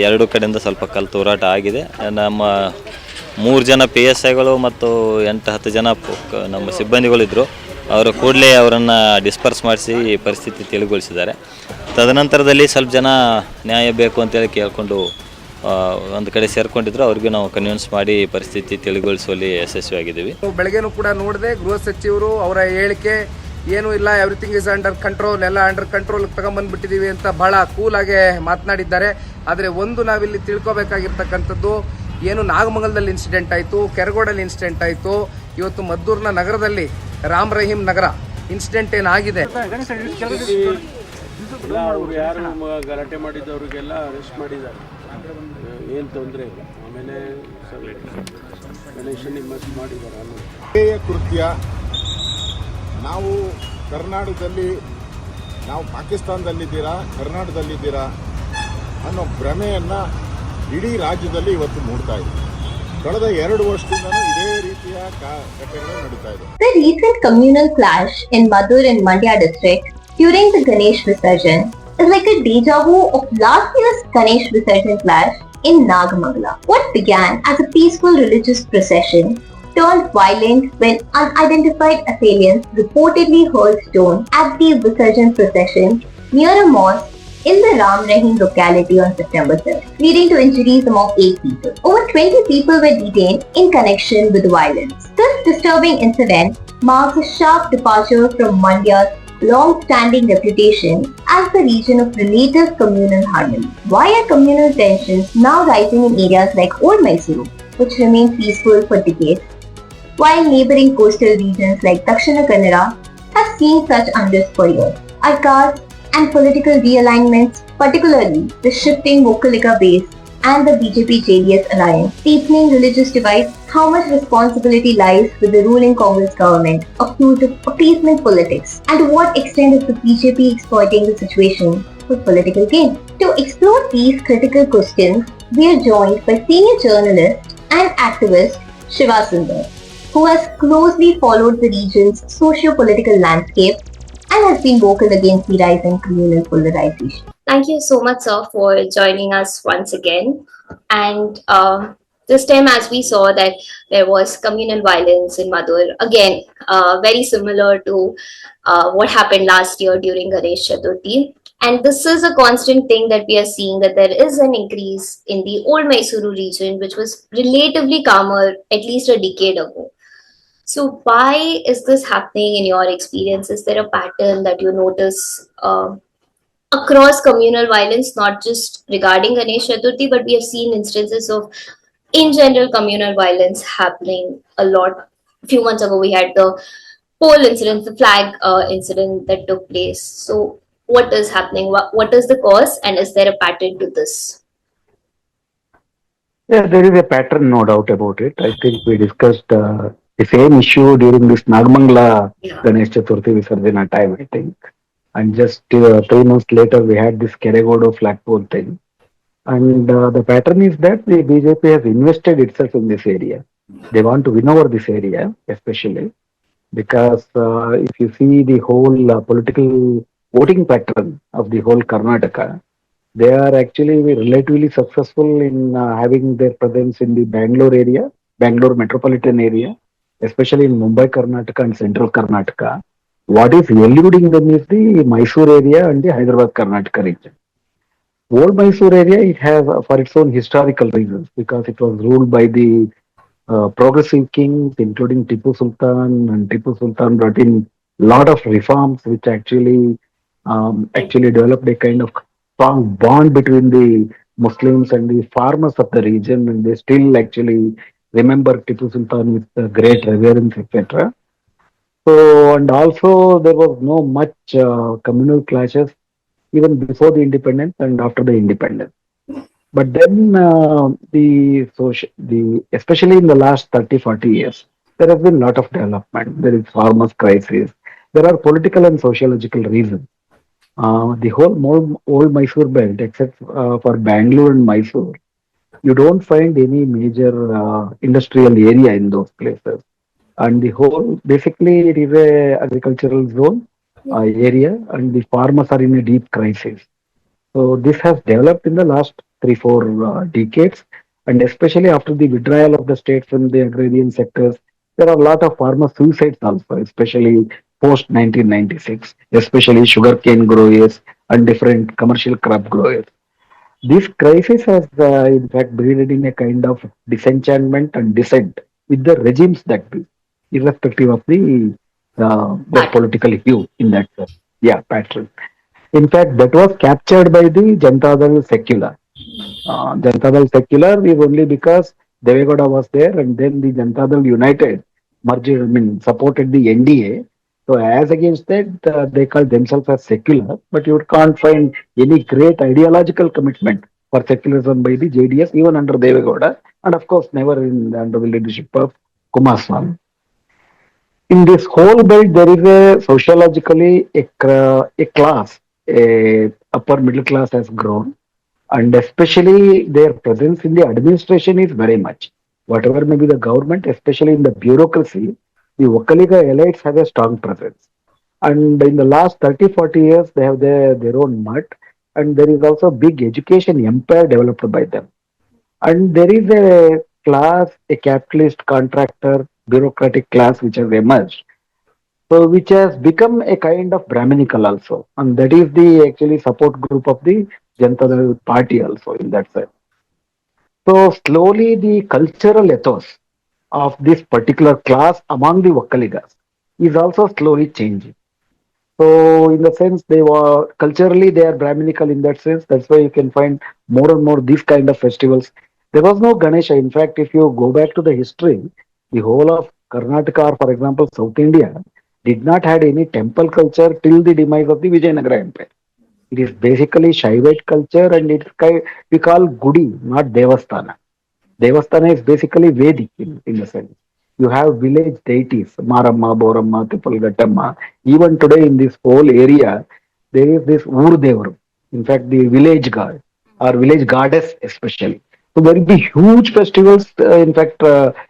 ಎರಡು ಕಡೆಯಿಂದ ಸ್ವಲ್ಪ ಕಲ್ತು ಹೋರಾಟ ಆಗಿದೆ. ನಮ್ಮ 3 ಜನ PSIಗಳು ಮತ್ತು 8-10 ಜನ ನಮ್ಮ ಸಿಬ್ಬಂದಿಗಳಿದ್ದರು. ಅವರು ಕೂಡಲೇ ಅವರನ್ನು ಡಿಸ್ಪರ್ಸ್ ಮಾಡಿಸಿ ಪರಿಸ್ಥಿತಿ ತಿಳಿಗೊಳಿಸಿದ್ದಾರೆ. ತದನಂತರದಲ್ಲಿ ಸ್ವಲ್ಪ ಜನ ನ್ಯಾಯ ಬೇಕು ಅಂತೇಳಿ ಕೇಳಿಕೊಂಡು ಒಂದು ಕಡೆ ಸೇರ್ಕೊಂಡಿದ್ರು. ಅವ್ರಿಗೆ ನಾವು ಕನ್ವಿನ್ಸ್ ಮಾಡಿ ಪರಿಸ್ಥಿತಿ ತಿಳಿಗೊಳಿಸುವಲ್ಲಿ ಯಶಸ್ವಿಯಾಗಿದ್ದೀವಿ. ಬೆಳಗ್ಗೆನೂ ಕೂಡ ನೋಡಿದೆ, ಗೃಹ ಸಚಿವರು ಅವರ ಹೇಳಿಕೆ ಏನೂ ಇಲ್ಲ, ಎವ್ರಿಥಿಂಗ್ ಇಸ್ ಅಂಡರ್ ಕಂಟ್ರೋಲ್, ಎಲ್ಲ ಅಂಡರ್ ಕಂಟ್ರೋಲ್ ತಗೊಂಡ್ಬಂದ್ಬಿಟ್ಟಿದ್ದೀವಿ ಅಂತ ಬಹಳ ಕೂಲಾಗೆ ಮಾತನಾಡಿದ್ದಾರೆ. ಆದರೆ ಒಂದು ನಾವಿಲ್ಲಿ ತಿಳ್ಕೊಬೇಕಾಗಿರ್ತಕ್ಕಂಥದ್ದು, ಏನು ನಾಗಮಂಗಲದಲ್ಲಿ ಇನ್ಸಿಡೆಂಟ್ ಆಯಿತು, ಕೆರಗೋಡಲ್ಲಿ ಇನ್ಸಿಡೆಂಟ್ ಆಯಿತು, ಇವತ್ತು ಮದ್ದೂರಿನ ನಗರದಲ್ಲಿ ರಾಮ್ ರಹೀಂ ನಗರ ಇನ್ಸಿಡೆಂಟ್ ಏನಾಗಿದೆ, ಯಾರು ಗಲಾಟೆ ಮಾಡಿದ್ದವರಿಗೆಲ್ಲ ಅರೆಸ್ಟ್ ಮಾಡಿದ್ದಾರೆ, ಏನು ತೊಂದರೆ ಇಲ್ಲ. ಆಮೇಲೆ ಗಣೇಶನ್ ಇನ್ವೆಸ್ಟ್ ಮಾಡಿದ್ದಾರೆ. ಕೃತ್ಯ ನಾವು ಕರ್ನಾಟಕದಲ್ಲಿ, ನಾವು ಪಾಕಿಸ್ತಾನದಲ್ಲಿದ್ದೀರಾ ಕರ್ನಾಟಕದಲ್ಲಿದ್ದೀರಾ ಅನ್ನೋ ಭ್ರಮೆಯನ್ನು ಇಡೀ ರಾಜ್ಯದಲ್ಲಿ ಇವತ್ತು ಮೂಡ್ತಾ ಇದೆ. ಕಳೆದ 2 ವರ್ಷದಿಂದಲೂ ಇದೇ ರೀತಿಯ ಘಟನೆಗಳು ನಡೀತಾ ಇದೆ. The recent communal clash in Maddur and Mandya district during the Ganesh Visarjan is like a deja vu of last year's Ganesh Visarjan clash in Nagamangala. What began as a peaceful religious procession turned violent when unidentified assailants reportedly hurled stones at the Visarjan procession near a mosque in the Ram Rahim locality on September 7th, leading to injuries among 8 people. Over 20 people were detained in connection with the violence. This disturbing incident marks a sharp departure from Mandya's long-standing reputation as the region of relative communal harmony. Why are communal tensions now rising in areas like Old Mysuru, which remained peaceful for decades, while neighboring coastal regions like Dakshina Kannada have seen such unrest for years? Are caste and political realignments, particularly the shifting Vokalika base and the BJP-JDS alliance, deepening religious divides? How much responsibility lies with the ruling Congress government accused of appeasement politics? And to what extent is the BJP exploiting the situation for political gain? To explore these critical questions, we are joined by senior journalist and activist Shivasundar, who has closely followed the region's socio-political landscape and has been vocal against the rising communal polarization. Thank you so much, sir, for joining us once again. And this time, as we saw that there was communal violence in Maddur, again, very similar to what happened last year during Ganesh Chaturthi. And this is a constant thing that we are seeing, that there is an increase in the Old Mysuru region, which was relatively calmer at least a decade ago. So why is this happening in your experience? Is there a pattern that you notice across communal violence, not just regarding Ganesh Chaturthi, but we have seen instances of, in general, communal violence happening a lot. A few months ago, we had the pole incident, the flag incident that took place. So what is happening? What is the cause? And is there a pattern to this? Yeah, there is a pattern, no doubt about it. I think we discussed the same issue during this Nagamangala Ganesh Chaturthi Visarjana time, I think. And just 3 months later, we had this Keregodo flagpole thing. And the pattern is that the BJP has invested itself in this area. They want to win over this area, especially because if you see the whole political voting pattern of the whole Karnataka, they are actually relatively successful in having their presence in the Bangalore area, Bangalore metropolitan area, especially in Mumbai, Karnataka and Central Karnataka. What is eluding them is the Mysore area and the Hyderabad, Karnataka region. Old Mysore area, it has for its own historical reasons, because it was ruled by the progressive kings, including Tipu Sultan, and Tipu Sultan brought in lot of reforms which actually developed a kind of strong bond between the Muslims and the farmers of the region, and they still actually remember Tipu Sultan with great reverence, etc. So, and also there was no much communal clashes even before the independence and after the independence. But then especially in the last 30-40 years, there has been a lot of development. There is farmers' crisis. There are political and sociological reasons. The whole old Mysore belt, except for Bangalore and Mysore, you don't find any major industrial area in those places. And the whole, basically, it is a agricultural zone area, and the farmers are in a deep crisis. So this has developed in the last 3-4 decades. And especially after the withdrawal of the state from the agrarian sectors, there are a lot of farmer suicides also, especially post 1996, especially sugarcane growers and different commercial crop growers. This crisis has, in fact, breeded in a kind of disenchantment and dissent with the regimes that be, irrespective of their But political hue in that sense. Yeah, pattern. In fact, that was captured by the Janata Secular. Janata Dal Secular is only because Devegowda was there and then the Janata Dal United merged, I mean, supported the NDA. So as against that, they call themselves as secular, but you can't find any great ideological commitment for secularism by the JDS, even under Devegowda, and of course never under the leadership of Kumaraswamy. In this whole belt, there is a sociologically a class, a upper middle class has grown, and especially their presence in the administration is very much. Whatever may be the government, especially in the bureaucracy, the Wakaliga elites have a strong presence. And in the last 30-40 years, they have their own mud, and there is also big education empire developed by them. And there is a class, a capitalist contractor, bureaucratic class which has emerged. So which has become a kind of Brahminical also. And that is the actually support group of the Janata Dal party also in that sense. So slowly the cultural ethos of this particular class among the Vakkaligas is also slowly changing. So in the sense they were culturally they are Brahminical in that sense. That's why you can find more and more these kind of festivals. There was no Ganesha. In fact, if you go back to the history, the whole of Karnataka or for example South India did not had any temple culture till the demise of the Vijayanagara Empire. It is basically Shaivite culture and we call Gudi, not Devasthana. Devasthana is basically Vedic in a sense. You have village deities, Maramma, Boramma, Tipalgattamma. Even today in this whole area, there is this Urdevaru. In fact, the village god or village goddess especially. So there will be huge festivals, in fact,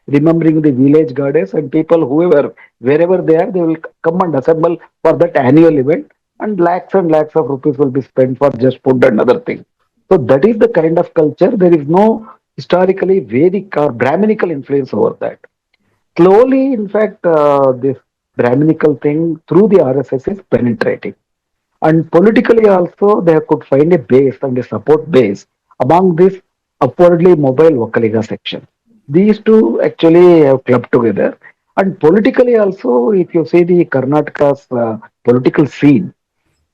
remembering the village goddess and people, whoever, wherever they are, they will come and assemble for that annual event and lakhs of rupees will be spent for just food and other things. So that is the kind of culture. There is no historically Vedic or Brahminical influence over that. Slowly, in fact, this Brahminical thing through the RSS is penetrating. And politically also, they could find a base and a support base among this upwardly mobile Vakaliga section. These two actually have clubbed together. And politically also, if you see the Karnataka's political scene,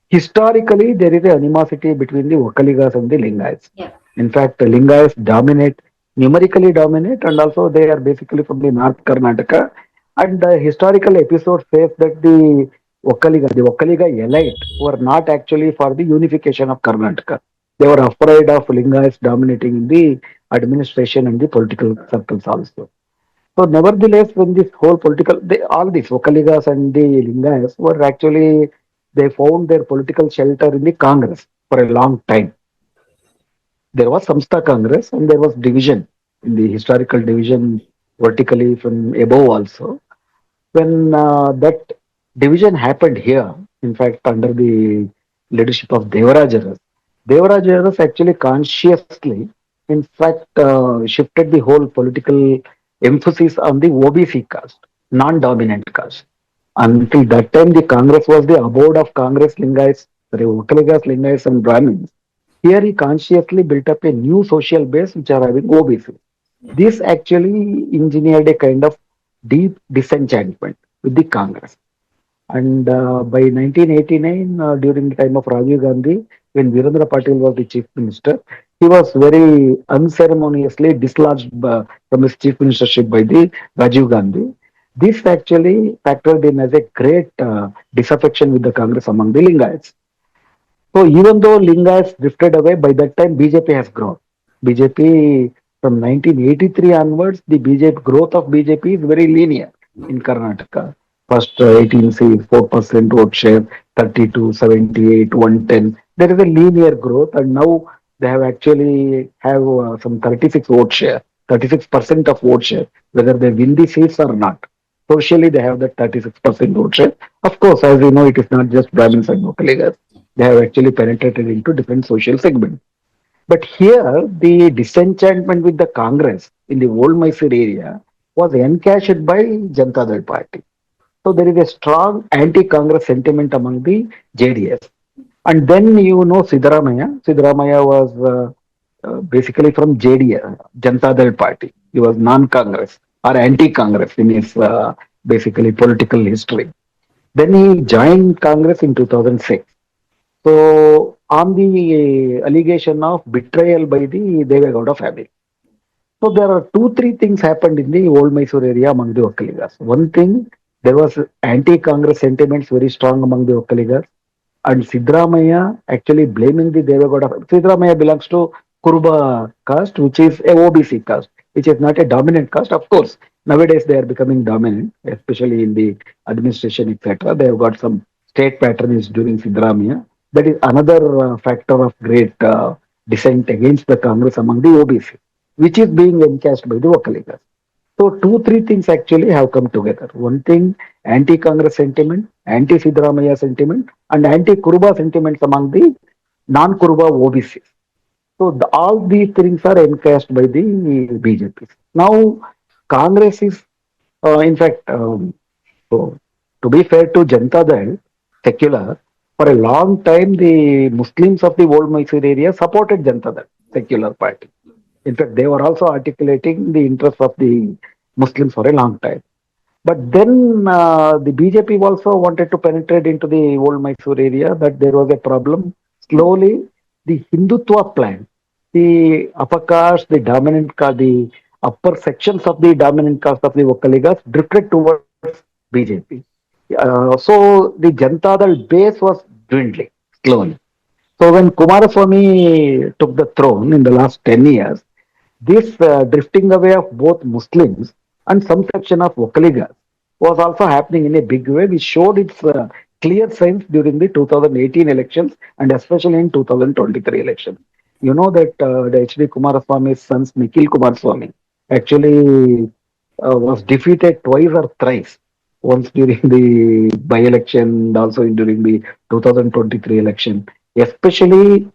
historically, there is a animosity between the Vakaligas and the Lingayats. yeah, In fact, the Lingayats dominate, numerically dominate, and also they are basically from the North Karnataka. And the historical episode says that the Vakaliga elite were not actually for the unification of Karnataka. They were afraid of Lingayats dominating in the administration and the political circles also. So, nevertheless, when this whole political, all these Vakaligas and the Lingayas were actually, they found their political shelter in the Congress for a long time. There was Samstha Congress and there was division in the historical division vertically from above also. When that division happened here, in fact, under the leadership of Devarajaras, Devarajaras actually consciously, in fact, shifted the whole political emphasis on the OBC caste, non-dominant caste. Until that time, the Congress was the abode of Congress Lingayats, sorry, Vakaligas, Lingayats, and Brahmins. Here, he consciously built up a new social base which are having OBC. This actually engineered a kind of deep disenchantment with the Congress. And by 1989, during the time of Rajiv Gandhi, when Virendra Patil was the chief minister, he was very unceremoniously dislodged from his chief ministership by the Rajiv Gandhi. This actually factored in as a great disaffection with the Congress among the Lingayats. So even though Lingayats drifted away, by that time BJP has grown. BJP from 1983 onwards, the BJP growth of BJP is very linear in Karnataka. First 18 seats, 4% vote share, 32, 78, 110. There is a linear growth, and now they have actually have some 36 vote share, 36% of vote share, whether they win the seats or not. Socially, they have that 36% vote share. Of course, as you know, it is not just Brahmins and Vakaligas. They have actually penetrated into different social segments. But here, the disenchantment with the Congress in the old Mysore area was encashed by Janata Dal Party. So there is a strong anti-Congress sentiment among the JDS. And then Siddaramaya. Siddaramaya was basically from JDS, Janata Dal Party. He was non-Congress or anti-Congress in his basically political history. Then he joined Congress in 2006. So on the allegation of betrayal by the Devegowda family. So there are two, three things happened in the old Mysore area among the Okkaligas. One thing, there was anti-Congress sentiments very strong among the Okkaligas. And Siddaramaya actually blaming the Devagowda. Siddaramaya belongs to Kuruba caste, which is a OBC caste, which is not a dominant caste. Of course, nowadays they are becoming dominant, especially in the administration, etc. They have got some state patronage during Siddaramaya. That is another factor of great dissent against the Congress among the OBC, which is being encased by the Vakaligas. So two, three things actually have come together. One thing, anti-Congress sentiment, anti-Siddaramaya sentiment, and anti-Kuruba sentiments among the non-Kuruba OBCs. So all these things are encased by the BJP. Now, Congress is, in fact, so to be fair to Janata Dal, secular, for a long time the Muslims of the old Mysore area supported Janata Dal, secular party. In fact, they were also articulating the interests of the Muslims for a long time. But then the BJP also wanted to penetrate into the old Mysore area, that there was a problem. Slowly, the Hindutva plan, the upper caste, the dominant caste, the upper sections of the dominant caste of the Vokkaligas drifted towards BJP. So the Janata Dal base was dwindling slowly. So when Kumaraswamy took the throne in the last 10 years, this drifting away of both Muslims and some section of Vokkaligas was also happening in a big way, which showed its clear signs during the 2018 elections and especially in 2023 elections. You know that the H.D. Kumaraswamy's sons, Nikhil Kumaraswamy, actually was defeated twice or thrice. Once during the by-election and also during the 2023 election. Especially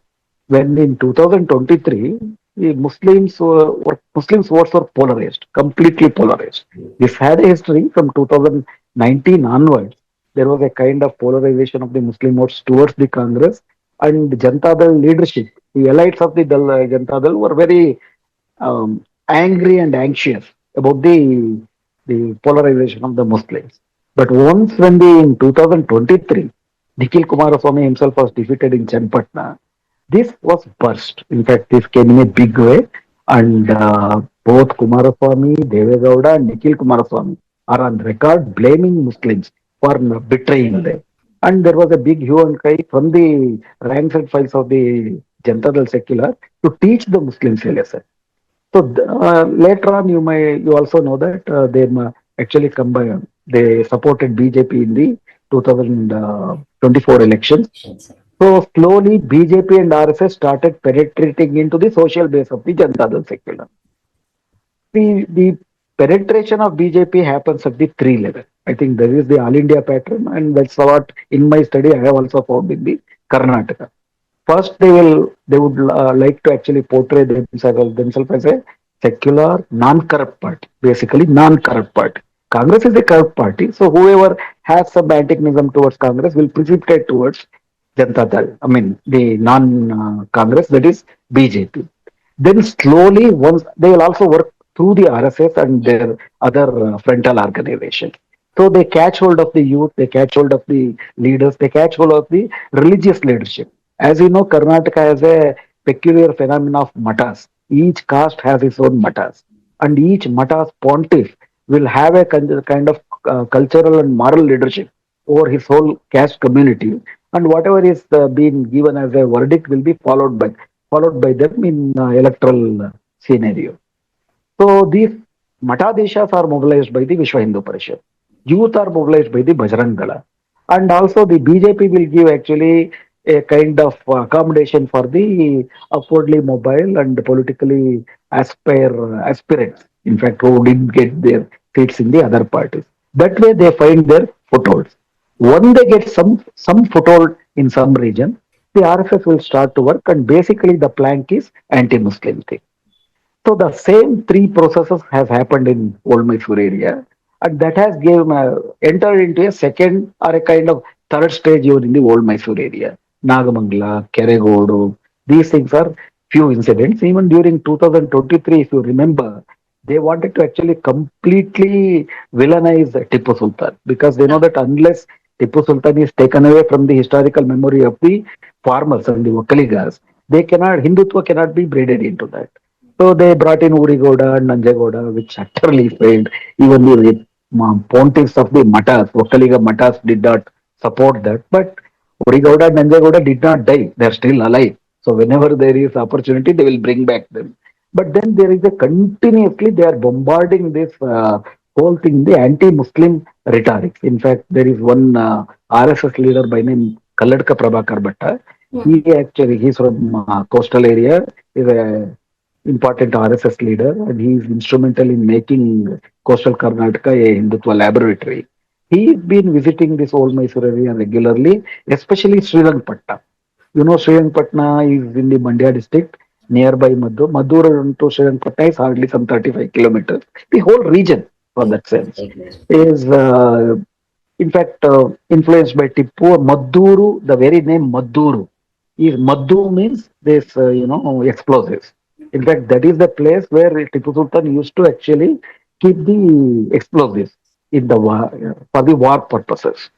when in 2023, the Muslims votes were polarized, completely polarized. This had a history from 2019 onwards. There was a kind of polarization of the Muslim votes towards the Congress and Janata Dal leadership. The elites of the Janata Dal were very angry and anxious about the polarization of the Muslims. But once when in 2023, Nikhil Kumaraswamy himself was defeated in Chenpatna, this was burst. In fact, this came in a big way, and both Kumaraswamy, Devegowda, and Nikhil Kumaraswamy are on record blaming Muslims for betraying them. And there was a big hue and cry from the ranks and files of the Janata Dal secular to teach the Muslims a lesson. So later on, you also know that they actually combined. They supported BJP in the 2024 elections. So slowly, BJP and RSS started penetrating into the social base of the Janata Dal secular. The penetration of BJP happens at the three level. I think there is the all India pattern, and that's what in my study I have also found in the Karnataka. First, they would like to actually portray themselves as a secular, non-corrupt party. Basically, non-corrupt party. Congress is a corrupt party, so whoever has some antagonism towards Congress will precipitate towards Janata Dal. I mean, the non-Congress, that is BJP. Then slowly, once they will also work through the RSS and their other frontal organizations. So they catch hold of the youth, they catch hold of the leaders, they catch hold of the religious leadership. As you know, Karnataka has a peculiar phenomenon of matas. Each caste has its own matas, and each matas pontiff will have a kind of cultural and moral leadership over his whole caste community, and whatever is being given as a verdict will be followed by them in electoral scenario. So these Matadeshas are mobilized by the Vishwa Hindu Parishad. Youth are mobilized by the Bajrang Dala. And also the BJP will give actually a kind of accommodation for the upwardly mobile and politically aspirants, in fact, who didn't get their seats in the other parties. That way they find their footholds. When they get some foothold in some region, the RSS will start to work, and basically the plank is anti-Muslim thing. So the same three processes has happened in Old Mysuru area, and that has given entered into a second or a kind of third stage even in the Old Mysuru area. Nagamangala, Keregodu, these things are few incidents. Even during 2023, if you remember, they wanted to actually completely villainize Tipu Sultan because they know that unless Tipu Sultan is taken away from the historical memory of the farmers and the Vakaligas, they cannot, Hindutva cannot be braided into that. So they brought in Urigoda and Nanjagoda, which utterly failed. Even the pontiffs of the Matas, Vakaliga Matas did not support that. But Urigoda and Nanjagoda did not die. They are still alive. So whenever there is opportunity, they will bring back them. But then there is a continuously, they are bombarding this whole thing, the anti-Muslim rhetoric. In fact, there is one RSS leader by name Kalladka Prabhakar Bhatta. He's from coastal area. He's a important RSS leader, and he is instrumental in making coastal Karnataka a Hindutva laboratory. He's been visiting this old Mysore area regularly, especially Srirangpatna. You know, Srirangpatna is in the Mandya district, nearby Maddur. Maddur to Srirangpatna is hardly some 35 kilometers. The whole region, for that sense, is in fact influenced by Tippu. Madduru, the very name Madduru, is Maddu means this, explosives. In fact, that is the place where Tipu Sultan used to actually keep the explosives in the war, for the war purposes.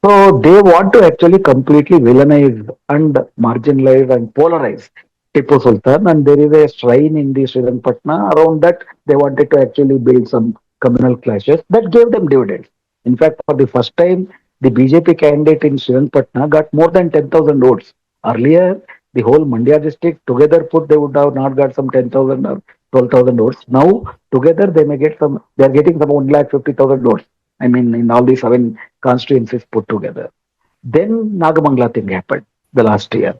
So they want to actually completely villainize and marginalize and polarize Tipu Sultan, and there is a shrine in the Srirangpatna. Around that, they wanted to actually build some communal clashes that gave them dividends. In fact, for the first time, the BJP candidate in Srirangpatna got more than 10,000 votes. Earlier, the whole Mandya district together put, they would have not got some 10,000 or 12,000 votes. Now, together, they may get some, they are getting some 1,50,000 votes. I mean, in all the seven constituencies put together. Then Nagamangala thing happened the last year.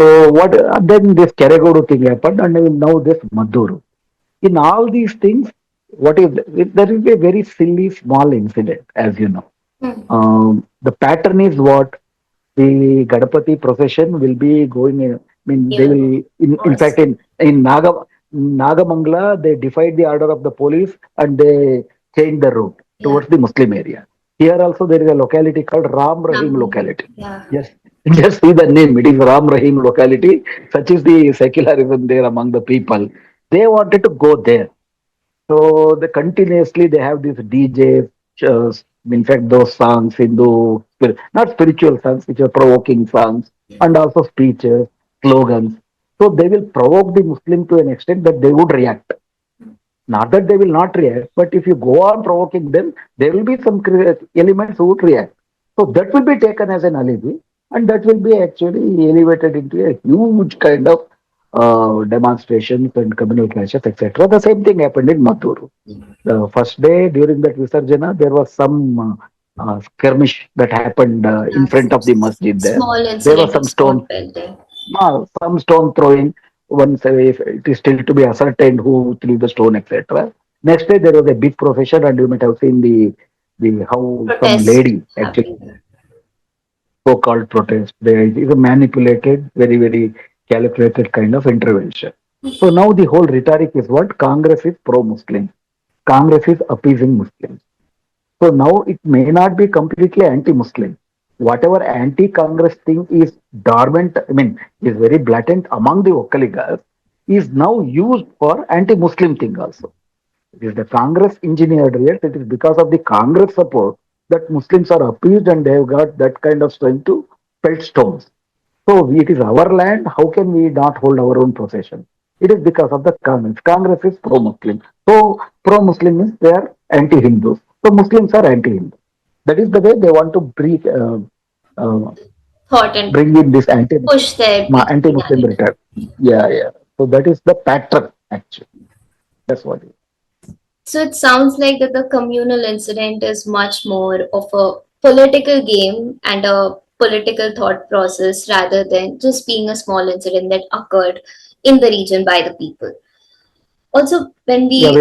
So what? Then this Keregodu thing happened, and now this Maduru. In all these things, what is there is a very silly small incident, as you know. The pattern is what the Gadapati procession will be going. I mean, they will. In fact, in Nagamangala, they defied the order of the police and they changed the route towards the Muslim area. Here also there is a locality called Ram Rahim locality. Yes, just see the name. It is Ram Rahim locality. Such is the secularism there among the people. They wanted to go there. So they continuously they have these DJs. In fact, those songs, not spiritual songs, which are provoking songs, and also speeches, slogans. So they will provoke the Muslim to an extent that they would react. Not that they will not react, but if you go on provoking them, there will be some elements who would react. So that will be taken as an alibi, and that will be actually elevated into a huge kind of demonstrations and communal clashes, etc. The same thing happened in Maddur. The first day during that Visarjana, there was some skirmish that happened in front of the masjid there. Small There was incident some of stone pelting. some stone throwing. Once if it is still to be ascertained who threw the stone, etc. Next day there was a big procession, and you might have seen the how some Protests lady actually happening. so-called protest. There is a manipulated, very calculated kind of intervention. So now the whole rhetoric is what Congress is pro-Muslim, Congress is appeasing Muslims. So now it may not be completely anti-Muslim. Whatever anti-Congress thing is dormant, I mean, is very blatant among the Okkaligas, is now used for anti-Muslim thing also. It is the Congress engineered it. It is because of the Congress support that Muslims are appeased and they have got that kind of strength to pelt stones. So it is our land. How can we not hold our own procession? It is because of the Congress. Congress is pro-Muslim. So pro-Muslim means they are anti-Hindus. So Muslims are anti-Hindu. That is the way they want to uh, Thought and bring in this push their BJP anti-Muslim narrative. rhetoric. Yeah. So that is the pattern actually. That's what it is. So it sounds like that the communal incident is much more of a political game and a political thought process rather than just being a small incident that occurred in the region by the people. Also, when Yeah, we,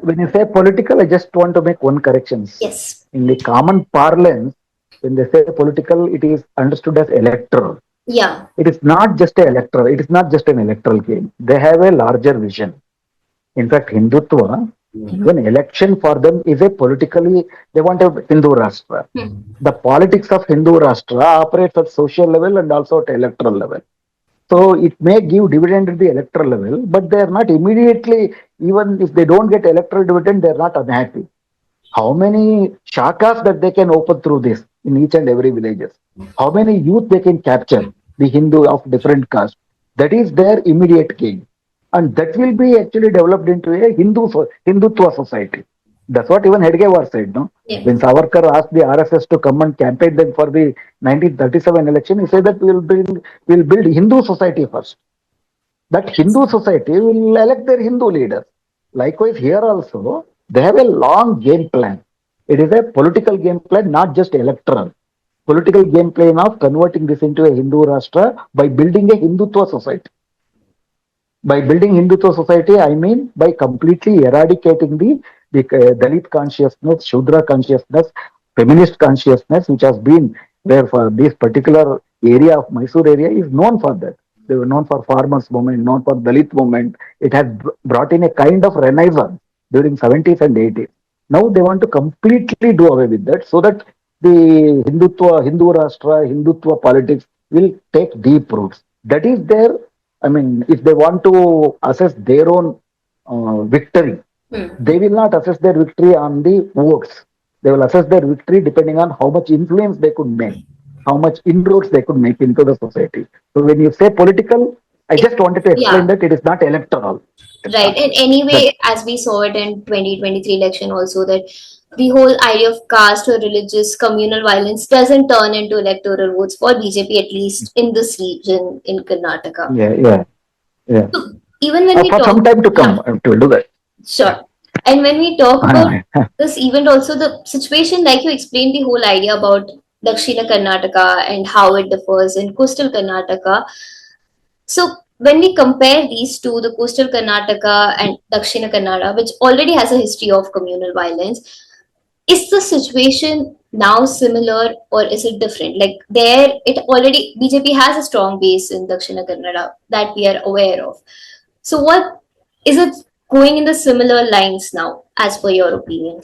when you say political, I just want to make one correction. yes, In the common parlance, when they say political, it is understood as electoral. Yeah. It is not just it is not just an electoral game. They have a larger vision. In fact, Hindutva, even election for them is a politically, they want a Hindu Rashtra. The politics of Hindu Rashtra operates at social level and also at electoral level. So it may give dividend at the electoral level, but they are not immediately, even if they don't get electoral dividend, they are not unhappy. How many shakas that they can open through this in each and every villages? How many youth they can capture, the Hindu of different caste? That is their immediate gain. And that will be actually developed into a Hindutva society. That's what even Hedgewar said, no? Yeah. When Savarkar asked the RSS to come and campaign them for the 1937 election, he said that we'll build Hindu society first. That Hindu society will elect their Hindu leaders. Likewise, here also, they have a long game plan. It is a political game plan, not just electoral. Political game plan of converting this into a Hindu Rashtra by building a Hindutva society. By building Hindutva society, I mean by completely eradicating the Dalit consciousness, Shudra consciousness, feminist consciousness, which has been there for this particular area of Mysore area is known for that. They were known for farmers movement, known for Dalit movement. It has brought in a kind of renaissance during 70s and 80s. Now they want to completely do away with that so that the Hindu Rashtra, Hindutva politics will take deep roots. That is their, I mean, if they want to assess their own victory, they will not assess their victory on the votes. They will assess their victory depending on how much influence they could make, how much inroads they could make into the society. So when you say political, I just wanted to explain Yeah. that it is not electoral. Right. And anyway, as we saw it in 2023 election also, that the whole idea of caste or religious communal violence doesn't turn into electoral votes for BJP, at least in this region in Karnataka. Yeah, yeah, yeah. So even when we For some talk, time to yeah, come, to do that. sure. And when we talk about this event, also the situation, like you explained, the whole idea about Dakshina Karnataka and how it differs in coastal Karnataka. So when we compare these two, the coastal Karnataka and Dakshina Kannada, which already has a history of communal violence, is the situation now similar or is it different? Like there, it already BJP has a strong base in Dakshina Kannada that we are aware of. So what is it going in the similar lines now, as per your opinion?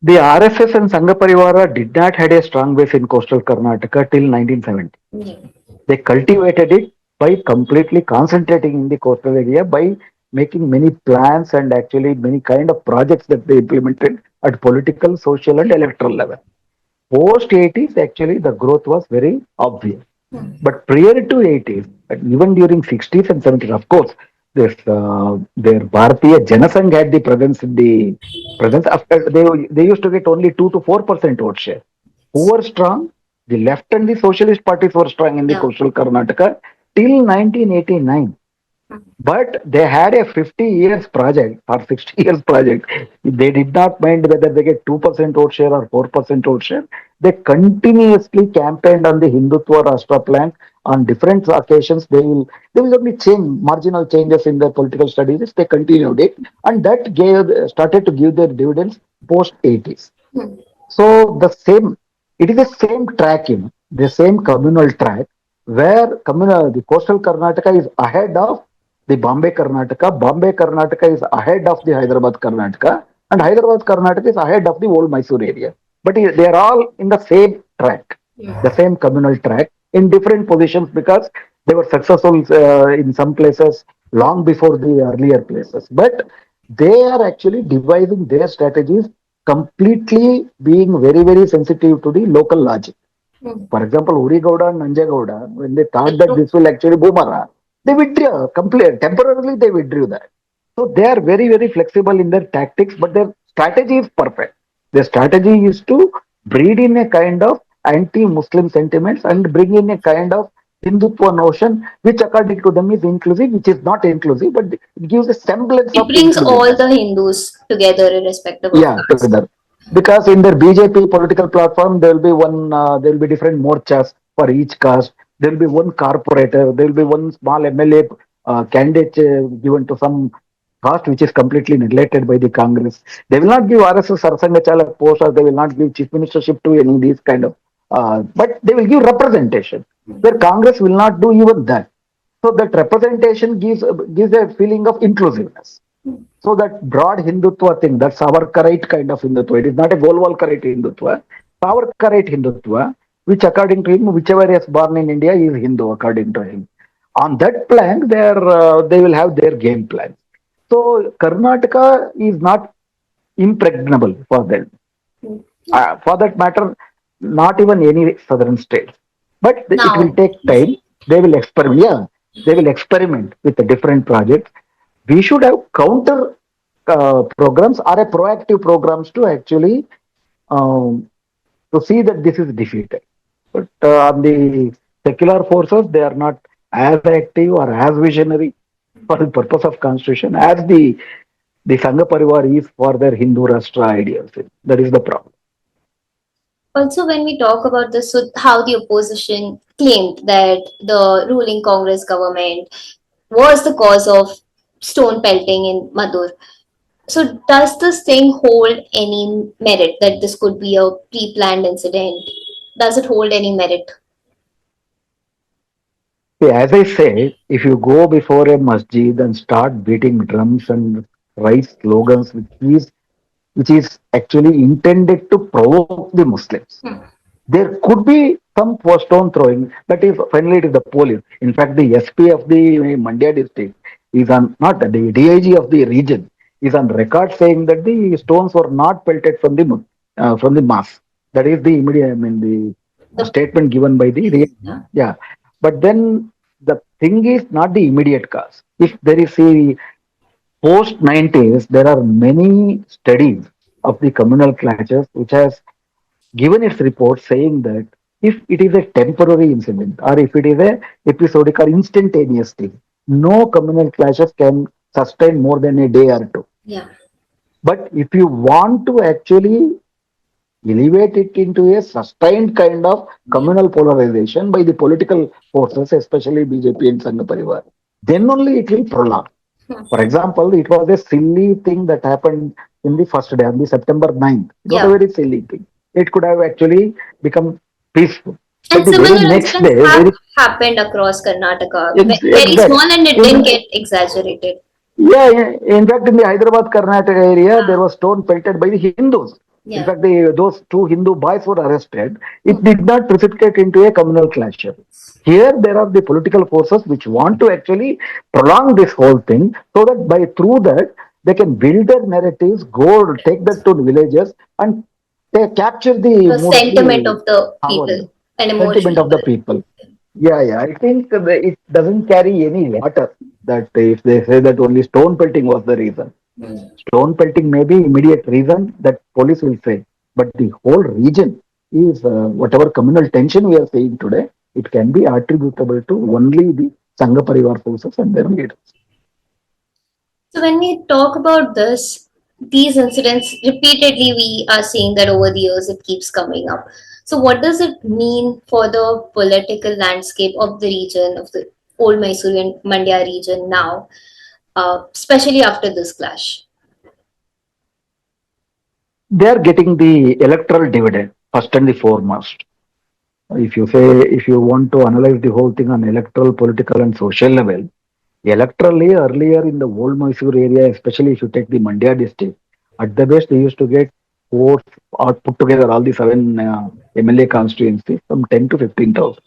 The RSS and Sangha Parivara did not had a strong base in coastal Karnataka till 1970. Yeah. They cultivated it by completely concentrating in the coastal area by making many plans and actually many kind of projects that they implemented at political, social, and electoral level. Post 80s, actually, the growth was very obvious. But prior to 80s, and even during 60s and 70s, of course, their Bharatiya Janasangh had the presence in the presence after they used to get only 2 to 4% vote share. Who were strong? The left and the socialist parties were strong in the Yeah. coastal Karnataka till 1989. But they had a 50 years project or 60 years project. They did not mind whether they get 2% vote share or 4% vote share. They continuously campaigned on the Hindutva Rashtra plan on different occasions. They will only change marginal changes in their political strategies. They continued it, and that started to give their dividends post 80s. So it is the same track, the same communal track where the coastal Karnataka is ahead of the Bombay Karnataka. Bombay Karnataka is ahead of the Hyderabad Karnataka, and Hyderabad Karnataka is ahead of the Old Mysuru area. But they are all in the same track, the same communal track in different positions because they were successful in some places long before the earlier places. But they are actually devising their strategies completely being very, very sensitive to the local logic. For example, Urigowda and Nanjegowda, when they thought that this will actually boomerang, they withdrew completely. Temporarily, they withdrew that. So they are very, very flexible in their tactics, but their strategy is perfect. Their strategy is to breed in a kind of anti-Muslim sentiments and bring in a kind of Hindutva notion, which according to them is inclusive, which is not inclusive, but it gives a semblance It of brings all inclusiveness. the Hindus together, irrespective of Yeah, caste. together. Because in their BJP political platform, there will be different morchas for each caste. There will be one corporator. There will be one small MLA candidate given to some caste which is completely neglected by the Congress. They will not give RSS or Sangha Chalak post, or they will not give chief ministership to any of these kind of but they will give representation, where Congress will not do even that. So that representation gives a feeling of inclusiveness. So that broad Hindutva thing, that's our correct kind of Hindutva. It is not a Golwalkarite Hindutva. Our correct Hindutva, which according to him, whichever is born in India is Hindu according to him. On that plan, they will have their game plan. So Karnataka is not impregnable for them. For that matter, not even any southern states. But it will Now, take time. They will experiment. Yeah, they will experiment with the different projects. We should have counter programs or a proactive programs to actually um, to see that this is defeated. But on the secular forces, they are not as active or as visionary for the purpose of constitution as the Sangha Parivar is for their Hindu Rashtra ideals. That is the problem. also, when we talk about this, so how the opposition claimed that the ruling Congress government was the cause of stone pelting in Maddur. So, does this thing hold any merit that this could be a pre planned incident? Does it hold any merit? See, as I said, if you go before a masjid and start beating drums and write slogans, which is actually intended to provoke the Muslims, there could be some stone throwing. That is finally it is the police. In fact, the SP of the Mandya district is on not the DIG of the region is on record saying that the stones were not pelted from the mass. That is the immediate. I mean the The statement given by the yeah. yeah. But then the thing is not the immediate cause. If there is a post 90s, there are many studies of the communal clashes which has given its report saying that if it is a temporary incident or if it is a episodic or instantaneous thing, no communal clashes can sustain more than a day or two. Yeah. But if you want to actually elevate it into a sustained kind of communal polarization by the political forces, especially BJP and Sangha Parivar, then only it will prolong. For example, it was a silly thing that happened in the first day, on the September 9th. It was a Yeah. very silly thing. It could have actually become peaceful. But And the very similar next incidents day, have happened across Karnataka. Very exact. small and it didn't get exaggerated. Yeah, yeah. In fact, in the Hyderabad, Karnataka area, there Yeah. was stone pelted by the Hindus. In Yeah. fact, those two Hindu boys were arrested. It did not precipitate into a communal clash. Here, there are the political forces which want to actually prolong this whole thing so that through that they can build their narratives, go take that to villages and they capture the The mood of sentiment the of the our people and sentiment emotion of of the it. people. Yeah, yeah. I think it doesn't carry any water that if they say that only stone pelting was the reason. Stone pelting may be immediate reason that police will say, but the whole region is whatever communal tension we are seeing today. It can be attributable to only the Sangha Parivar forces and their leaders. So when we talk about this, these incidents repeatedly we are seeing that over the years it keeps coming up. So what does it mean for the political landscape of the region of the Old Mysuru and Mandya region now, especially after this clash? They are getting the electoral dividend first and the foremost. If you want to analyze the whole thing on electoral, political, and social level, electorally earlier in the old Mysore area, especially if you take the Mandya district, at the best they used to get votes or put together all the seven MLA constituencies from 10 to 15,000.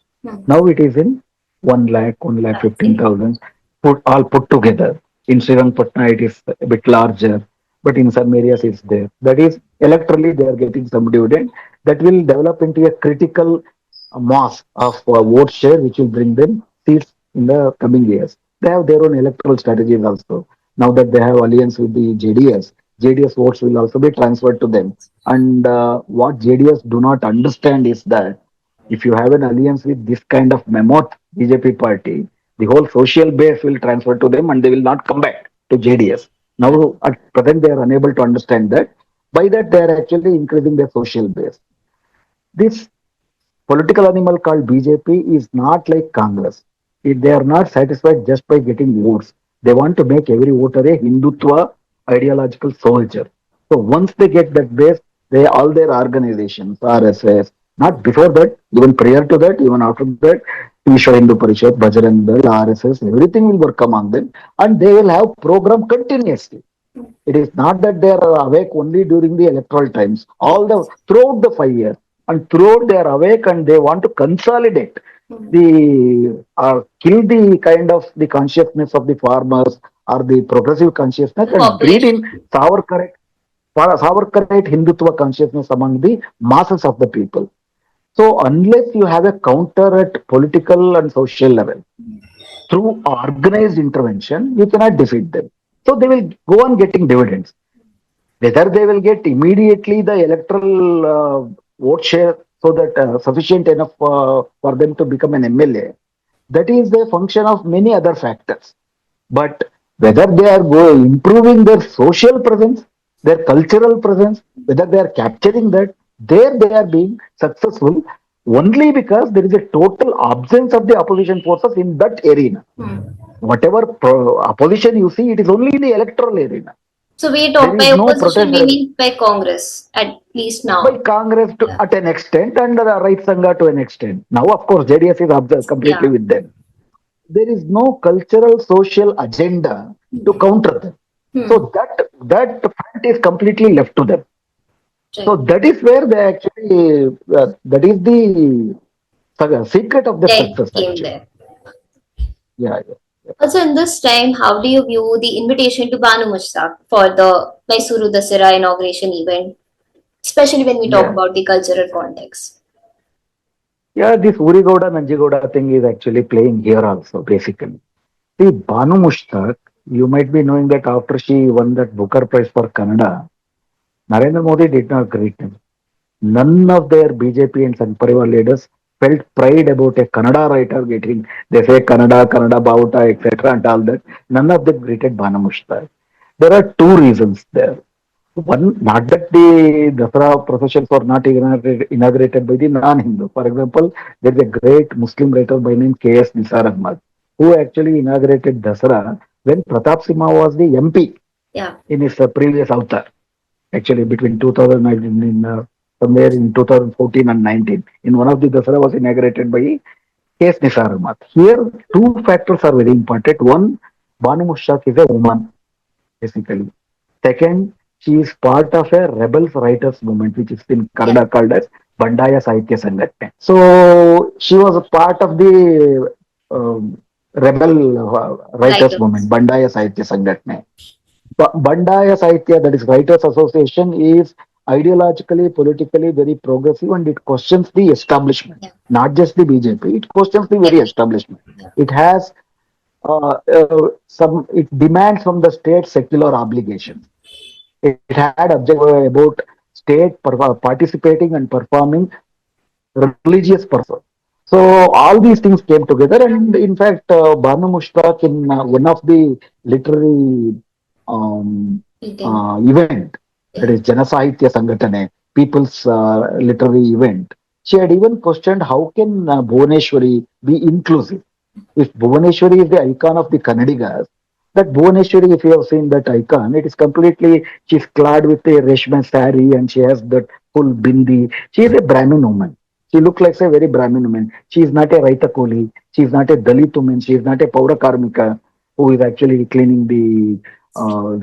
Now it is in 1 lakh, 1 lakh 15,000 put together. In Srirangpatna it is a bit larger, but in some areas it's there. That is electorally they are getting some dividend that will develop into a critical mass of vote share which will bring them seats in the coming years. They have their own electoral strategies also. Now that they have alliance with the JDS votes will also be transferred to them. And what JDS do not understand is that if you have an alliance with this kind of mammoth BJP party, the whole social base will transfer to them and they will not come back to JDS. Now at present they are unable to understand that. By that they are actually increasing their social base. This political animal called BJP is not like Congress. They are not satisfied just by getting votes. They want to make every voter a Hindutva ideological soldier. So once they get that base, they all their organizations, RSS, Not before that, even prior to that, even after that, Vishwa Hindu Parishad, Bajrang Dal, RSS, everything will work among them, and they will have program continuously. It is not that they are awake only during the electoral times. All the throughout the 5 years, and throughout they are awake, and they want to consolidate the kill the kind of the consciousness of the farmers or the progressive consciousness and breed in Population. Savarkarite Hindutva consciousness among the masses of the people. So unless you have a counter at political and social level through organized intervention, you cannot defeat them. So they will go on getting dividends. Whether they will get immediately the electoral vote share so that sufficient enough for them to become an MLA, that is a function of many other factors. But whether they are improving their social presence, their cultural presence, whether they are capturing that, there they are being successful only because there is a total absence of the opposition forces in that arena. Whatever opposition you see, it is only in the electoral arena. So we There talk is by no opposition, we protest mean by Congress, at least by now. Congress to, Yeah. at an extent, and the right Sangha to an extent. Now, of course, JDS is completely Yeah. with them. There is no cultural social agenda to counter them. Hmm. So that front is completely left to them. So Right. that is where they actually that is the secret of the Then success came actually. there. Yeah, Also, in this time, how do you view the invitation to Banu Mushtaq for the Mysuru Dasara inauguration event, especially when we talk yeah, about the cultural context? yeah. This Urigoda Nanjigoda thing is actually playing here also basically. See, Banu Mushtaq, you might be knowing that after she won that Booker Prize for Kannada, Narendra Modi did not greet him. None of their BJP and Sangh Parivar leaders felt pride about a Kannada writer getting, they say Kannada, Kannada Bauta, etc. and all that. None of them greeted Bana Mushtaq. There are two reasons there. One, not that the Dasara processions were not inaugurated by the non-Hindu. For example, there is a great Muslim writer by name K.S. Nisar Ahmad, who actually inaugurated Dasara when Pratap Singh was the MP Yeah. in his previous avatar actually between 2019 somewhere in 2014 and 19 in one of the Dasara was inaugurated by K.S. Nisar Ahmad. Here two factors are very important. One, Banu Mushtaq is a woman basically. Second, she is part of a rebels writers movement which is in Yeah. Kannada called as Bandaya Sahitya Sangatne. So she was a part of the rebel writers Writers. movement Bandaya Sahitya Sangatne. Bandaya Sahitya, that is Writers Association, is ideologically, politically very progressive and it questions the establishment, Yeah. not just the BJP, it questions the very Every. establishment. Yeah. It has it demands from the state secular obligations. It had objective about state participating and performing religious purpose. So all these things came together, and in fact, Banu Mushtaq in one of the literary um, Eating. event, that Yeah. is Jana Sahitya Sangatane, people's literary event, she had even questioned how can Bhuvaneshwari be inclusive. If Bhuvaneshwari is the icon of the Kannadigas, that Bhuvaneshwari, if you have seen that icon, it is completely, she's clad with a reshma sari and she has that full bindi. She is a Brahmin woman. She looks like a very Brahmin woman. She is not a Raita Koli. She is not a Dalit woman. She is not a Paura Karmika who is actually cleaning the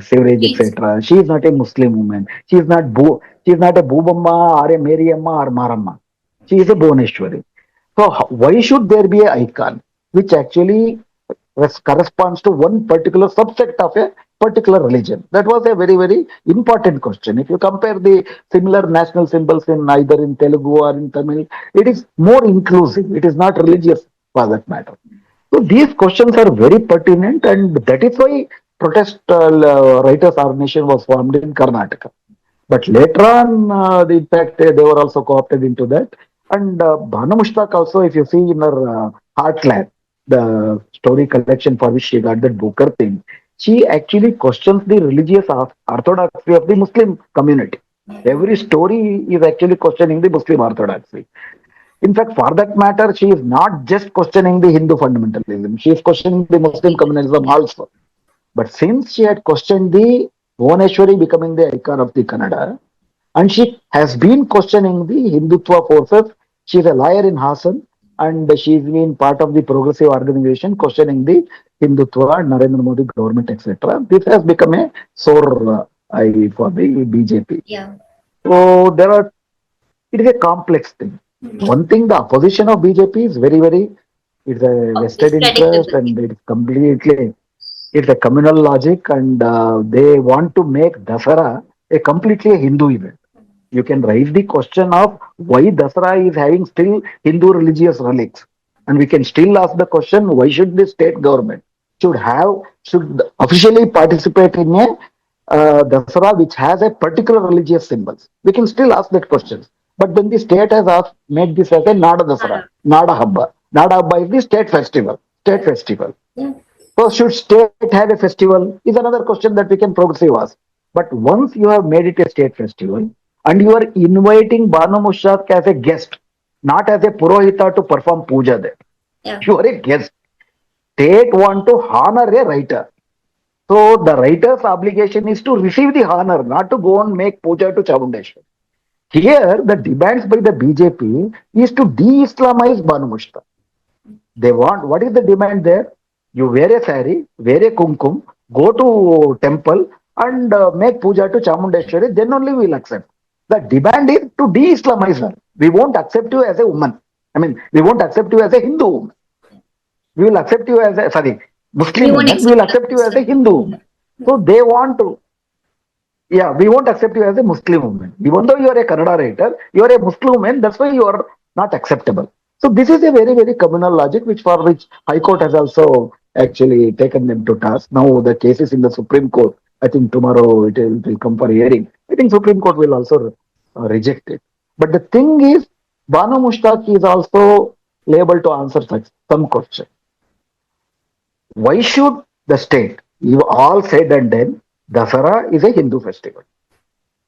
sewerage, Streets. etc. She is not a Muslim woman. She is not a Boobamma or a Mariamma or Maramma. She is a Bhuvaneshwari. So why should there be an icon which actually corresponds to one particular subsect of a particular religion? That was a very, very important question. If you compare the similar national symbols in either in Telugu or in Tamil, it is more inclusive. It is not religious for that matter. So these questions are very pertinent, and that is why protest writers organization was formed in Karnataka. But later on, in fact, they were also co-opted into that. And Banu Mushtaq also, if you see in her Heartland, the story collection for which she got that Booker thing, she actually questions the religious orthodoxy of the Muslim community. Every story is actually questioning the Muslim orthodoxy. In fact, for that matter, she is not just questioning the Hindu fundamentalism, she is questioning the Muslim communalism Yeah. also. But since she had questioned the Bhuvaneshwari becoming the icon of the Kannada, and she has been questioning the Hindutva forces She's a lawyer in Hassan, and she's been part of the progressive organization questioning the Hindutva, Narendra Modi government, etc. This has become a sore eye for the BJP. Yeah. So it is a complex thing. One thing, the opposition of BJP is very, it's a vested It's interest, predictable. and it's a communal logic, and they want to make Dasara a completely Hindu event. You can raise the question of why Dasara is having still Hindu religious relics. And we can still ask the question, why should the state government should officially participate in a Dasara which has a particular religious symbols? We can still ask that question. But then the state has made this as a Nada Dasara, Nada Habba. Nada Habba is the state festival. State festival. Yeah. So should state have a festival is another question that we can progressive ask. But once you have made it a state festival and you are inviting Banu Musharraf as a guest, not as a Purohita to perform puja there. Yeah. You are a guest. State want to honor a writer. So the writer's obligation is to receive the honor, not to go and make puja to Chamundeshwar. Here, the demands by the BJP is to de-Islamize Banu Musharraf. They want, what is the demand there? You wear a sari, wear a kumkum, go to temple and make puja to Chamundeshwari, then only we will accept. The demand is to de-Islamize her. We won't accept you as a woman. I mean, we won't accept you as a Hindu woman. We will accept you as a, Muslim woman, we will accept you as a Hindu woman. So they want to, we won't accept you as a Muslim woman. Even though you are a Kannada writer, you are a Muslim woman, that's why you are not acceptable. So this is a very communal logic for which High Court has also actually taken them to task. Now the case is in the Supreme Court. I think tomorrow it will come for hearing. I think Supreme Court will also reject it. But the thing is, Banu Mushtaq is also able to answer some question. Why should the state, you all said and done, Dasara is a Hindu festival.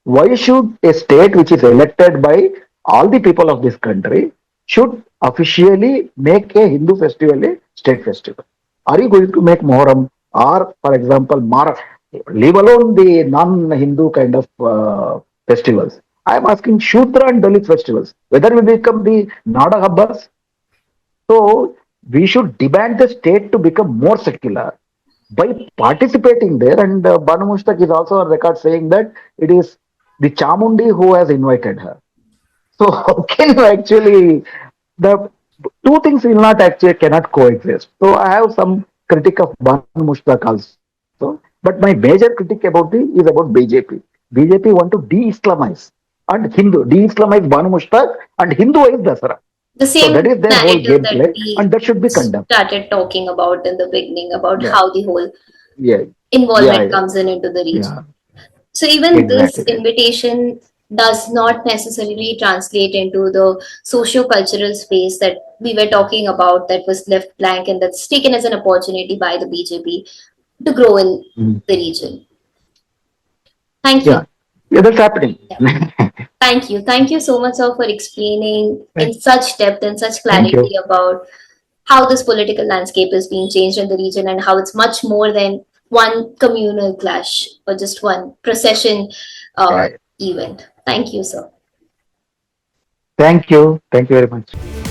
Why should a state which is elected by all the people of this country should officially make a Hindu festival a state festival? Are you going to make Moharram or, for example, leave alone the non-Hindu kind of festivals? I am asking Shudra and Dalit festivals, whether we become the Nada Habbas. So we should demand the state to become more secular by participating there. And Banu Mushtaq is also on record saying that it is the Chamundi who has invited her. So how can you actually, the two things will not actually cannot coexist. So I have some critique of Banu Mushtaq also. But my major critique about is about BJP. BJP want to de-Islamize and de-Islamize Banu Mushtaq and Hinduize Dasara. The same so that is their whole narrative that gameplay, we and that should be condemned. started talking about in the beginning about how the whole Yeah. involvement comes into the region. So even this invitation does not necessarily translate into the socio-cultural space that we were talking about that was left blank and that's taken as an opportunity by the BJP to grow in the region. Thank you. Yeah, that's happening. Thank you. Thank you so much, sir, for explaining in such depth and such clarity about how this political landscape is being changed in the region and how it's much more than one communal clash or just one procession event. Thank you, sir. Thank you. Thank you very much.